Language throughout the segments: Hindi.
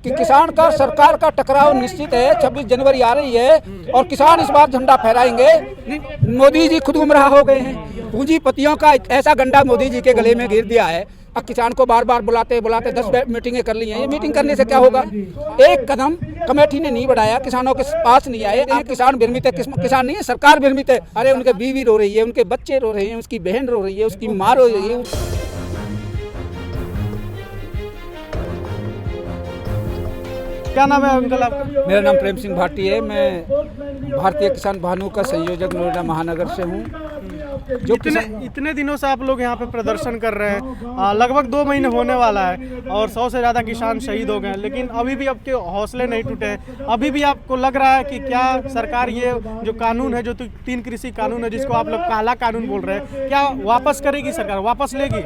कि किसान का सरकार का टकराव निश्चित है। 26 जनवरी आ रही है और किसान इस बार झंडा फहराएंगे। मोदी जी खुद गुमराह हो गए हैं। पूंजीपतियों का ऐसा गंडा मोदी जी के गले में गिर दिया है। अब किसान को बार बार बुलाते बुलाते 10 मीटिंगें कर ली हैं। ये मीटिंग करने से क्या होगा? एक कदम कमेटी ने नहीं बढ़ाया, किसानों के पास नहीं आए। किसान भ्रमित है, किसान नहीं है, सरकार भ्रमित है। अरे उनके बीवी रो रही है, उनके बच्चे रो रहे हैं, उसकी बहन रो रही है, उसकी माँ रो रही है। क्या नाम है अंकल आपका? मेरा नाम प्रेम सिंह भाटी है। मैं भारतीय किसान भानु का संयोजक नोएडा महानगर से हूँ। जो इतने दिनों से आप लोग यहाँ पे प्रदर्शन कर रहे हैं, लगभग 2 महीने होने वाला है और 100 से ज़्यादा किसान शहीद हो गए हैं, लेकिन अभी भी आपके हौसले नहीं टूटे। अभी भी आपको लग रहा है कि क्या सरकार ये जो कानून है, जो 3 कृषि कानून है, जिसको आप लोग काला कानून बोल रहे हैं, क्या वापस करेगी सरकार? वापस लेगी?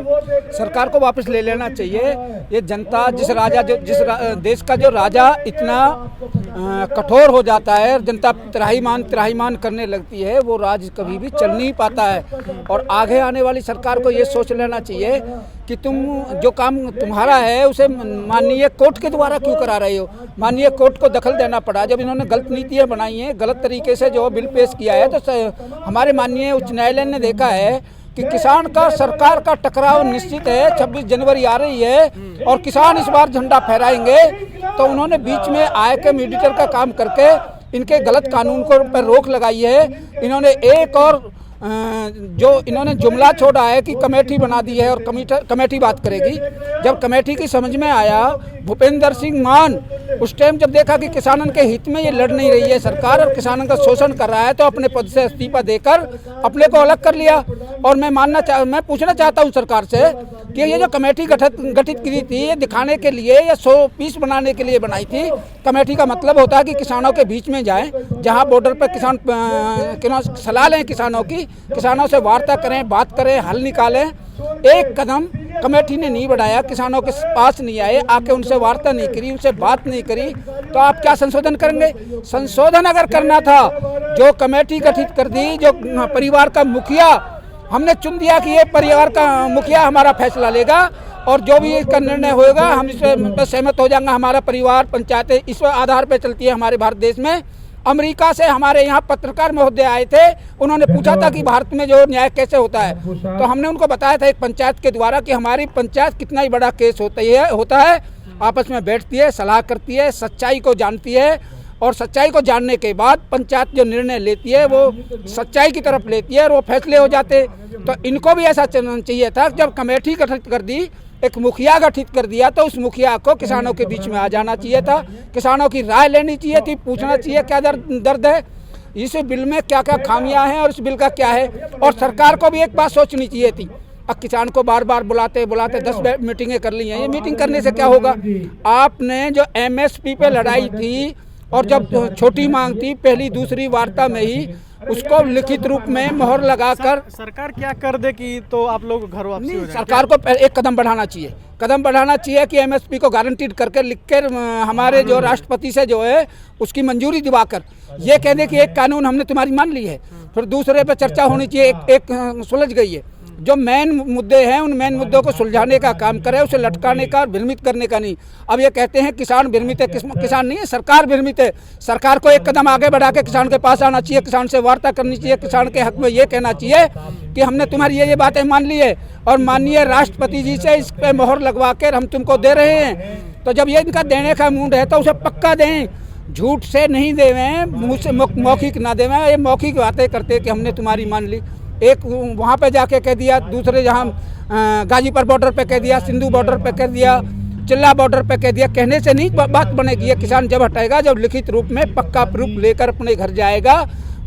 सरकार को वापस ले लेना चाहिए। ये जनता जिस देश का जो राजा इतना कठोर हो जाता है, जनता त्राहीमान करने लगती है, वो राज कभी भी चल नहीं पाता है। और आगे आने वाली सरकार को ये सोच लेना चाहिए कि तुम जो काम तुम्हारा है उसे माननीय कोर्ट के द्वारा क्यों करा रहे हो। माननीय कोर्ट को दखल देना पड़ा। जब इन्होंने गलत नीतियाँ बनाई हैं, गलत तरीके से जो बिल पेश किया है, तो हमारे माननीय उच्च न्यायालय ने देखा है कि किसान का सरकार का टकराव निश्चित है। 26 जनवरी आ रही है और किसान इस बार झंडा फहराएंगे। तो उन्होंने बीच में आय के मीडिएटर का काम करके इनके गलत कानून को पर रोक लगाई है। इन्होंने एक और जो इन्होंने जुमला छोड़ा है कि कमेटी बना दी है और कमेटी बात करेगी। जब कमेटी की समझ में आया, भूपेंद्र सिंह मान उस टाइम जब देखा कि किसानों के हित में ये लड़ नहीं रही है सरकार और किसानों का शोषण कर रहा है, तो अपने पद से इस्तीफा देकर अपने को अलग कर लिया। और मैं पूछना चाहता हूँ सरकार से कि ये जो कमेटी गठित की थी, ये दिखाने के लिए या 100 पीस बनाने के लिए बनाई थी? कमेटी का मतलब होता है कि किसानों के बीच में जाएं, जहां बॉर्डर पर किसान सलाह लें, किसानों से वार्ता करें, बात करें, हल निकालें। एक कदम कमेटी ने नहीं बढ़ाया, किसानों के पास नहीं आए, आके उनसे वार्ता नहीं करी, उनसे बात नहीं करी, तो आप क्या संशोधन करेंगे? संशोधन अगर करना था, जो कमेटी गठित कर दी, जो परिवार का मुखिया हमने चुन दिया कि ये परिवार का मुखिया हमारा फैसला लेगा और जो भी इसका निर्णय होगा हम इससे सहमत हो जाएंगे। हमारा परिवार पंचायतें इस आधार पर चलती है हमारे भारत देश में। अमेरिका से हमारे यहाँ पत्रकार महोदय आए थे, उन्होंने पूछा था कि भारत में जो न्याय कैसे होता है, तो हमने उनको बताया था एक पंचायत के द्वारा कि हमारी पंचायत कितना ही बड़ा केस होता है, आपस में बैठती है, सलाह करती है, सच्चाई को जानती है और सच्चाई को जानने के बाद पंचायत जो निर्णय लेती है वो सच्चाई की तरफ लेती है और वो फैसले हो जाते। तो इनको भी ऐसा चलना चाहिए था। जब कमेटी गठित कर दी, एक मुखिया गठित कर दिया, तो उस मुखिया को किसानों के बीच में आ जाना चाहिए था, किसानों की राय लेनी चाहिए थी, पूछना चाहिए क्या दर्द है, इस बिल में क्या क्या खामियां हैं और इस बिल का क्या है। और सरकार को भी एक बात सोचनी चाहिए थी। अब किसान को बार बार बुलाते 10 मीटिंगें कर ली हैं। ये मीटिंग करने से क्या होगा? आपने जो MSP पे लड़ाई थी और जब छोटी मांग थी, पहली दूसरी वार्ता में ही उसको लिखित रूप में मोहर लगाकर सरकार क्या कर दे कि तो आप लोग घर वापसी हो जाए? सरकार को एक कदम बढ़ाना चाहिए कि MSP को गारंटीड करके लिख कर हमारे जो राष्ट्रपति से जो है उसकी मंजूरी दिवाकर ये कह दे कि एक कानून हमने तुम्हारी मान ली है, फिर दूसरे पे चर्चा होनी चाहिए। एक सुलझ गई है। जो मेन मुद्दे हैं उन मेन मुद्दों को सुलझाने का काम करे, उसे लटकाने का, भ्रमित करने का नहीं। अब ये कहते हैं किसान भ्रमित है, किसान नहीं है, सरकार भ्रमित है। सरकार को एक कदम आगे बढ़ा के किसान के पास आना चाहिए, किसान से वार्ता करनी चाहिए, किसान के हक में ये कहना चाहिए कि हमने तुम्हारी ये बातें मान ली है और माननीय राष्ट्रपति जी से इस पर मोहर लगवा कर हम तुमको दे रहे हैं। तो जब ये इनका देने का मूड है तो उसे पक्का दें, झूठ से नहीं देवें, मुँह से मौखिक ना देवें। ये मौखिक बातें करते कि हमने तुम्हारी मान ली, एक वहाँ पे जाके कह दिया, दूसरे जहाँ गाजीपुर बॉर्डर पे कह दिया, सिंधु बॉर्डर पे कह दिया, चिल्ला बॉर्डर पे कह दिया। कहने से नहीं बात बनेगी। ये किसान जब हटाएगा, जब लिखित रूप में पक्का प्रूफ लेकर अपने घर जाएगा।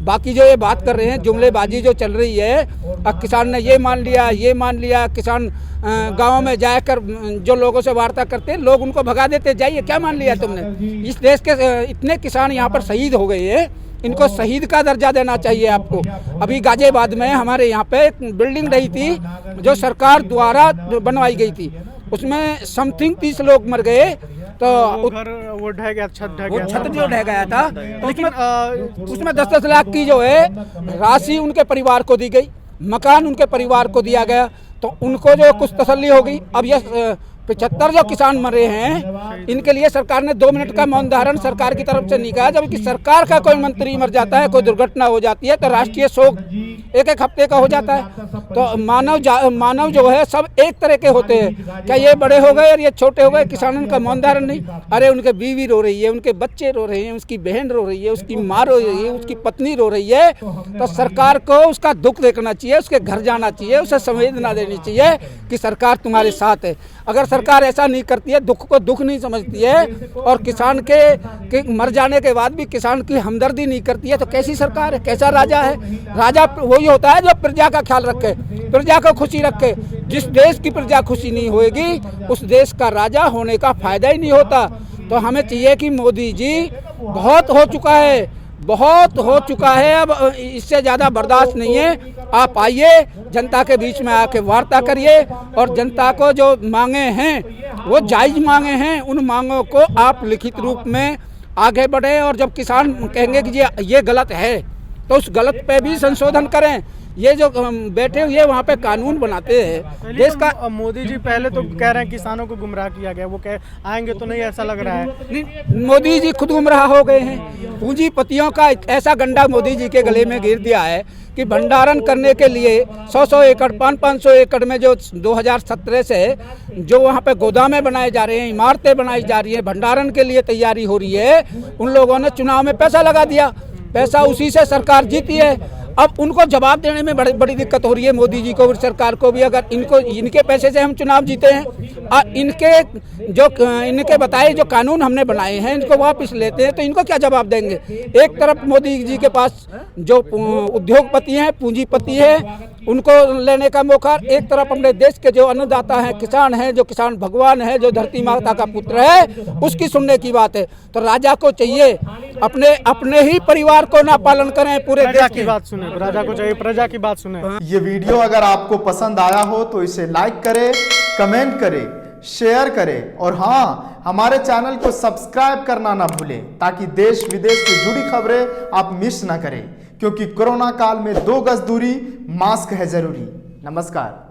बाकी जो ये बात कर रहे हैं, जुमलेबाजी जो चल रही है, अब किसान ने ये मान लिया, किसान गाँव में जाकर जो लोगों से वार्ता करते हैं, लोग उनको भगा देते, जाइए क्या मान लिया तुमने। इस देश के इतने किसान यहाँ पर शहीद हो गए हैं, इनको शहीद का दर्जा देना चाहिए आपको। अभी गाजियाबाद में हमारे यहाँ पे एक बिल्डिंग रही थी जो सरकार द्वारा बनवाई गई थी, उसमें समथिंग 30 लोग मर गए। तो वो ढह गया, छत जो ढह गया था, तो उसमें 10-10 लाख की जो है राशि उनके परिवार को दी गई, मकान उनके परिवार को दिया गया, तो उनको जो कुछ तसल्ली हो गई। अब ये 75 जो किसान मरे हैं, इनके लिए सरकार ने 2 मिनट का मौन धारण सरकार की तरफ से नहीं कहा। जबकि सरकार का कोई मंत्री मर जाता है, कोई दुर्घटना हो जाती है, तो राष्ट्रीय शोक 1-1 हफ्ते का हो जाता है। तो मानव जो है सब एक तरह के होते हैं। क्या ये बड़े हो गए और ये छोटे हो गए? किसानों का मौन धारण नहीं? अरे उनके बीवी रो रही है, उनके बच्चे रो रहे हैं, उसकी बहन रो रही है, उसकी माँ रो रही है, उसकी पत्नी रो रही है। तो सरकार को उसका दुख देखना चाहिए, उसके घर जाना चाहिए, उसे संवेदना देनी चाहिए कि सरकार तुम्हारे साथ है। अगर सरकार ऐसा नहीं करती है, दुख को दुख नहीं समझती है और किसान के मर जाने के बाद भी किसान की हमदर्दी नहीं करती है, तो कैसी सरकार है, कैसा राजा है? राजा वही होता है जो प्रजा का ख्याल रखे, प्रजा को खुशी रखे। जिस देश की प्रजा खुशी नहीं होगी, उस देश का राजा होने का फायदा ही नहीं होता। तो हमें चाहिए कि मोदी जी, बहुत हो चुका है, बहुत हो चुका है, अब इससे ज़्यादा बर्दाश्त नहीं है। आप आइए, जनता के बीच में आके वार्ता करिए और जनता को जो मांगे हैं वो जायज़ मांगे हैं, उन मांगों को आप लिखित रूप में आगे बढ़े। और जब किसान कहेंगे कि ये गलत है, तो उस गलत पे भी संशोधन करें। ये जो बैठे हुए वहाँ पे कानून बनाते हैं देश का। मोदी जी पहले तो कह रहे हैं किसानों को गुमराह किया गया, वो कह आएंगे तो नहीं, ऐसा लग रहा है। मोदी जी खुद गुमराह हो गए हैं। पूंजीपतियों का ऐसा गंडा मोदी जी के गले में गिर दिया है कि भंडारण करने के लिए 100-100 एकड़ 500-500 एकड़ में जो 2017 से जो वहाँ पे गोदामें बनाए जा रहे हैं, इमारतें बनाई जा रही हैं, भंडारण के लिए तैयारी हो रही है, उन लोगों ने चुनाव में पैसा लगा दिया, पैसा उसी से सरकार जीती है। अब उनको जवाब देने में बड़ी दिक्कत हो रही है मोदी जी को और सरकार को भी। अगर इनके पैसे से हम चुनाव जीते हैं, इनके बताए जो कानून हमने बनाए हैं इनको वापस लेते हैं, तो इनको क्या जवाब देंगे? एक तरफ मोदी जी के पास जो उद्योगपति हैं, पूंजीपति हैं, उनको लेने का मौका, एक तरफ अपने देश के जो अन्नदाता हैं, किसान हैं, जो किसान भगवान है, जो धरती माता का पुत्र है, उसकी सुनने की बात है। तो राजा को चाहिए अपने ही परिवार को ना पालन करें, पूरे देश की बात सुने। राजा को चाहिए प्रजा की बात सुने। ये वीडियो अगर आपको पसंद आया हो तो इसे लाइक करें, कमेंट करें, शेयर करें और हाँ, हमारे चैनल को सब्सक्राइब करना ना भूलें ताकि देश विदेश से जुड़ी खबरें आप मिस ना करें। क्योंकि कोरोना काल में 2 गज दूरी, मास्क है जरूरी। नमस्कार।